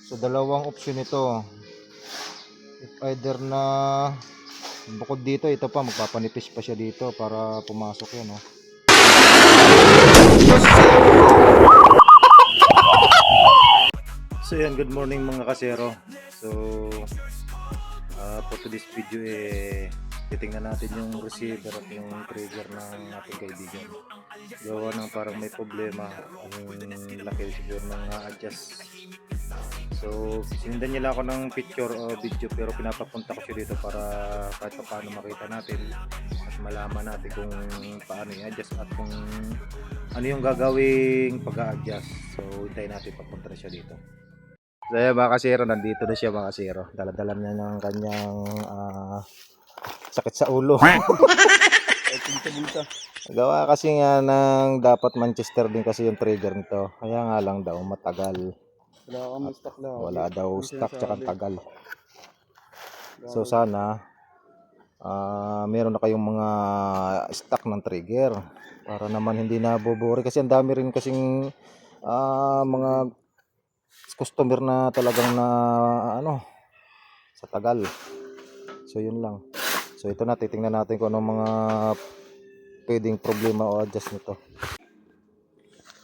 So dalawang option ito. If either na bukod dito, ito pa magpapanipis pa siya dito para pumasok 'yan, no. So yan, good morning mga kasero. So for today's video titingnan natin yung receiver at yung trigger ng ating kaibigan. Gawa ng parang may problema ang laki siguro ng adjust. So sinundan nila ako ng picture o video, pero pinapapunta ko siya dito para kahit paano makita natin at malaman natin kung paano i-adjust at kung ano yung gagawing pag-a-adjust. So hintayin natin papunta na siya dito. So yan mga kasero, nandito na siya mga kasero. Dala-dala niya ng kanyang sakit sa ulo. Gawa kasi nga ng dapat Manchester din kasi yung trigger nito. Kaya nga lang daw matagal. Wala daw stock tsaka tagal. So sana meron na kayong mga stock ng trigger para naman hindi na buburi, kasi ang dami rin kasing mga customer na talagang na sa tagal. So yun lang. So ito na, titingnan natin kung anong mga pwedeng problema o adjust nito.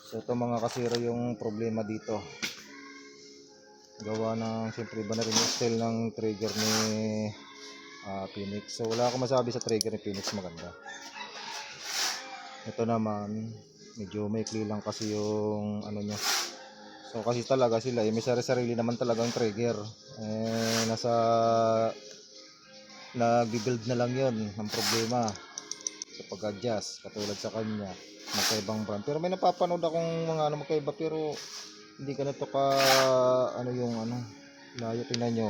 So ito mga kasiro yung problema dito. Gawa ng siyempre iba na rin yung style ng trigger ni Phoenix. So wala akong masabi sa trigger ni Phoenix, maganda. Ito naman medyo maikli lang kasi yung ano niya. So kasi talaga sila may sarili naman talagang trigger. Nasa nag-build na lang yon ng problema sa pag-adjust, katulad sa kanya magkaibang brand. Pero may napapanood akong mga magkaiba, pero hindi ka na to ka yung layo. Tingnan nyo,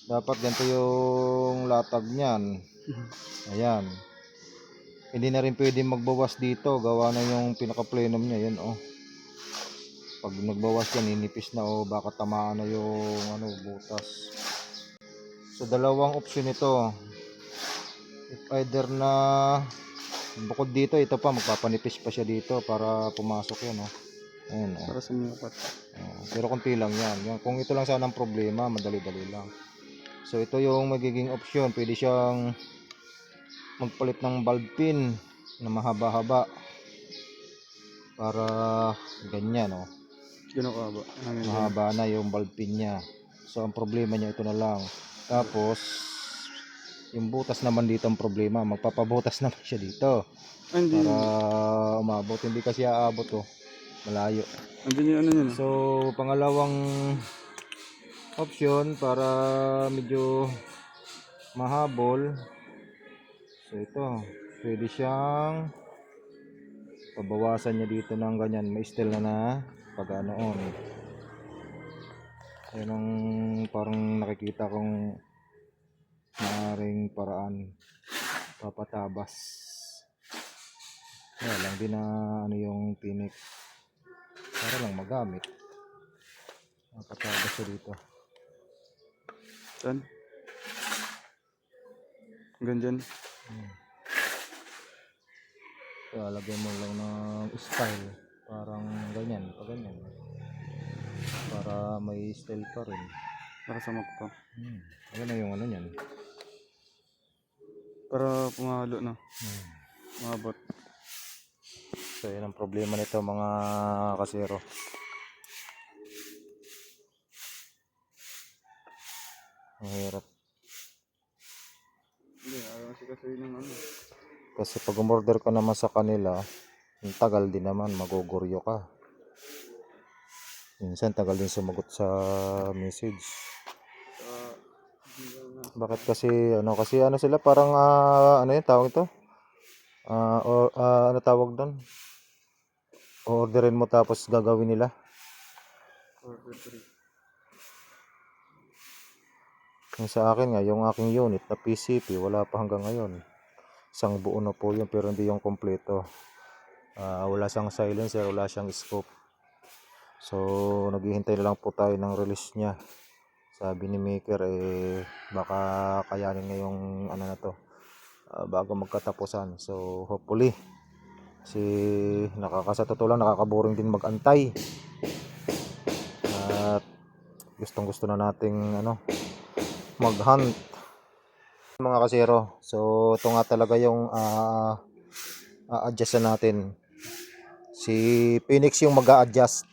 dapat ganito yung latag niyan. Ayan, hindi na rin pwede magbawas dito, gawa na yung pinaka-plenum niya. Yan pag nagbawas yan, ninipis na o baka tamaan na yung butas. So dalawang option ito. If either na bukod dito, ito pa magpapanipis pa siya dito para pumasok yan, Ayan, para sumukat. Pero konti lang yan. Kung ito lang sana ang problema, madali-dali lang. So ito yung magiging option. Pwede siyang magpalit ng bulb pin na mahaba-haba para ganyan, Gano'n kahaba? mahaba na yung bulb pin niya. So ang problema niya ito na lang. Tapos yung butas naman dito ang problema. Magpapabutas naman siya dito para umabot. Hindi kasi aabot, malayo. Andun yung ano niya, So pangalawang option para medyo mahabol, so ito pwede siyang pabawasan niya dito ng ganyan, may style na pag yan ang parang nakikita kong maaaring paraan papatabas. Lang din na yung Phoenix para lang magamit, papatabas siya dito. Saan? Hanggang dyan. So, lagyan mo lang ng style, parang ganyan, para may style pa rin. Nakasamak pa. Ano na yung niyan? Para pumalo na. Umabot. So yan ang problema nito mga kasero. Ang hirap. Hindi, ayaw kasi ng Kasi pag umorder ka naman sa kanila, ang tagal din naman, maguguryo ka. Minsan tagal din sumagot sa message. Bakit kasi sila parang ano yung tawag ito? Ano tawag doon? Orderin mo tapos gagawin nila. Yung sa akin nga, yung aking unit na PCP, wala pa hanggang ngayon. Isang buo na po yun, pero hindi yung kompleto. Wala siyang silencer, wala siyang scope. So naghihintay na lang po tayo ng release niya. Sabi ni maker baka kayanin ngayong na to bago magkatapusan. So hopefully, kasi sa totoo lang nakakaboring din magantay. At gustong gusto na nating mag-hunt mga kasero. So ito nga talaga yung a-adjust natin. Si Phoenix yung mag-a-adjust.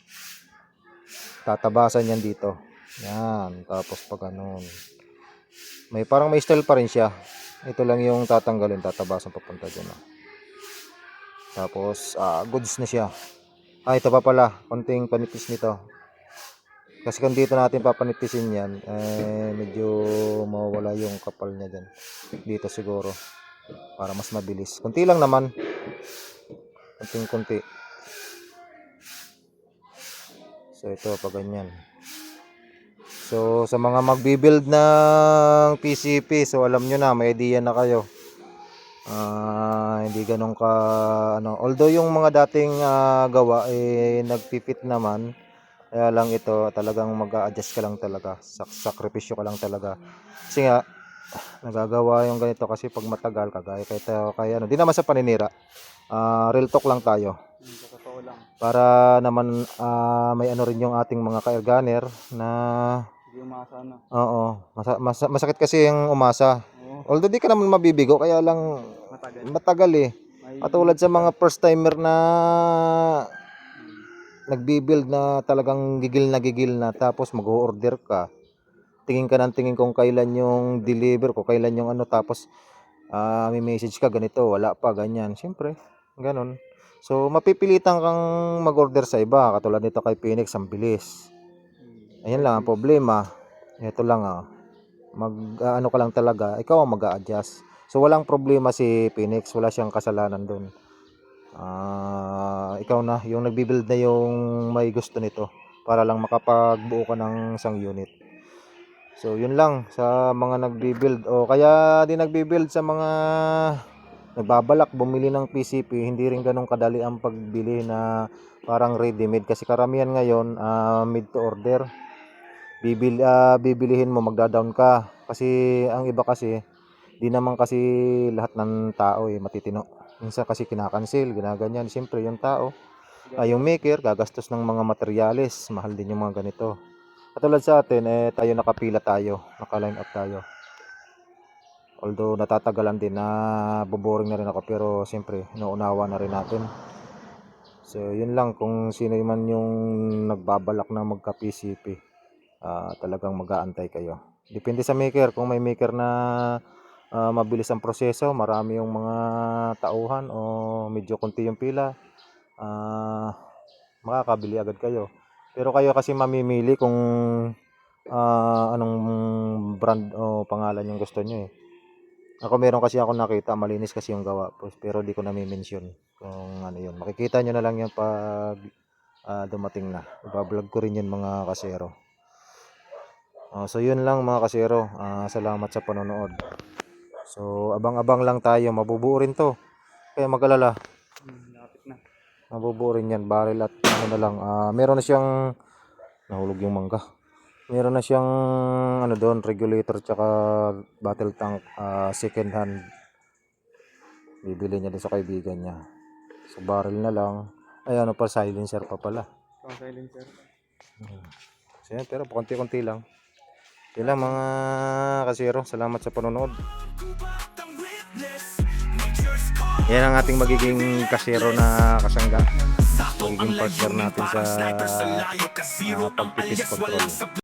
Tatabasan yan dito. Yan, tapos pag ganun. Parang may style pa rin siya. Ito lang yung tatanggalin, tatabasan papunta dyan. Tapos goods na siya. Ito pa pala, konting panipis nito. Kasi kung dito natin papanitisin yan, medyo mawawala yung kapal niya dyan. Dito siguro, para mas mabilis. Kunti lang naman. Kunting-kunti. So ito pa ganyan. So sa mga magbi-build ng PCP, so alam nyo na, may idea na kayo. Hindi ganun ka although yung mga dating gawa nagpipit naman, kaya lang ito talagang mag-a-adjust ka lang talaga, sakripisyo ka lang talaga. Kasi nga nagagawa yung ganito kasi pag matagal kagaya kaya di naman sa paninira. Real talk lang tayo. Sa totoo lang. Para naman may rin yung ating mga ka-erganer na Hindi umasa na. oo, masakit kasi yung umasa. Oo. Although di ka naman mabibigo, kaya lang matagal Katulad sa mga first timer na nagbi-build na talagang gigil na tapos mag-order ka. Tingin ka ng tingin kung kailan yung deliver, kung kailan yung tapos may message ka ganito, wala pa, ganyan. Siyempre, ganun. So mapipilitan kang mag-order sa iba, katulad nito kay Phoenix, ang bilis. Ayan lang ang problema. Ito lang ka lang talaga, ikaw ang mag-a-adjust. So walang problema si Phoenix, wala siyang kasalanan doon. Ikaw na, yung nagbi-build na yung may gusto nito para lang makapagbuo ka ng isang unit. So yun lang sa mga nagbi-build o kaya di nagbi-build sa mga nagbabalak bumili ng PCP, hindi rin ganun kadali ang pagbili na parang ready-made kasi karamihan ngayon made to order. Bibilihin mo, magda-down ka kasi ang iba kasi di naman kasi lahat ng tao matitino. Minsan kasi kinakancel, ginaganyan. Siyempre yung tao, yung maker gagastos ng mga materyales, mahal din yung mga ganito. Katulad sa atin tayo nakapila tayo, naka-line up tayo. Although natatagalan din na boboring na rin ako, pero siyempre inuunawa na rin natin. So yun lang, kung sino man yung nagbabalak na magka PCP, talagang mag-aantay kayo. Depende sa maker, kung may maker na mabilis ang proseso, marami yung mga tauhan o medyo konti yung pila, makakabili agad kayo. Pero kayo kasi mamimili kung anong brand o pangalan yung gusto nyo Ako meron kasi ako nakita, malinis kasi yung gawa, pero di ko na-mention kung ano yun. Makikita nyo na lang yan pag dumating na. Iba-vlog ko rin yun mga kasero. So yun lang mga kasero, salamat sa panonood. So abang-abang lang tayo, mabubuo rin to. Kaya mag-alala, Lapit na. mabubuo rin yan, barrel at na lang. Meron na siyang, nahulog yung mangga. Meron na siyang doon, regulator tsaka battle tank, second hand. Bibili niya din sa kaibigan niya. So barrel na lang. Ay silencer pa pala. Silencer. So yan, pero konti-konti lang. Yun lang mga kasero, salamat sa panonood. Yan ang ating magiging kasero na kasangga. Magiging partner natin sa pagpipis control.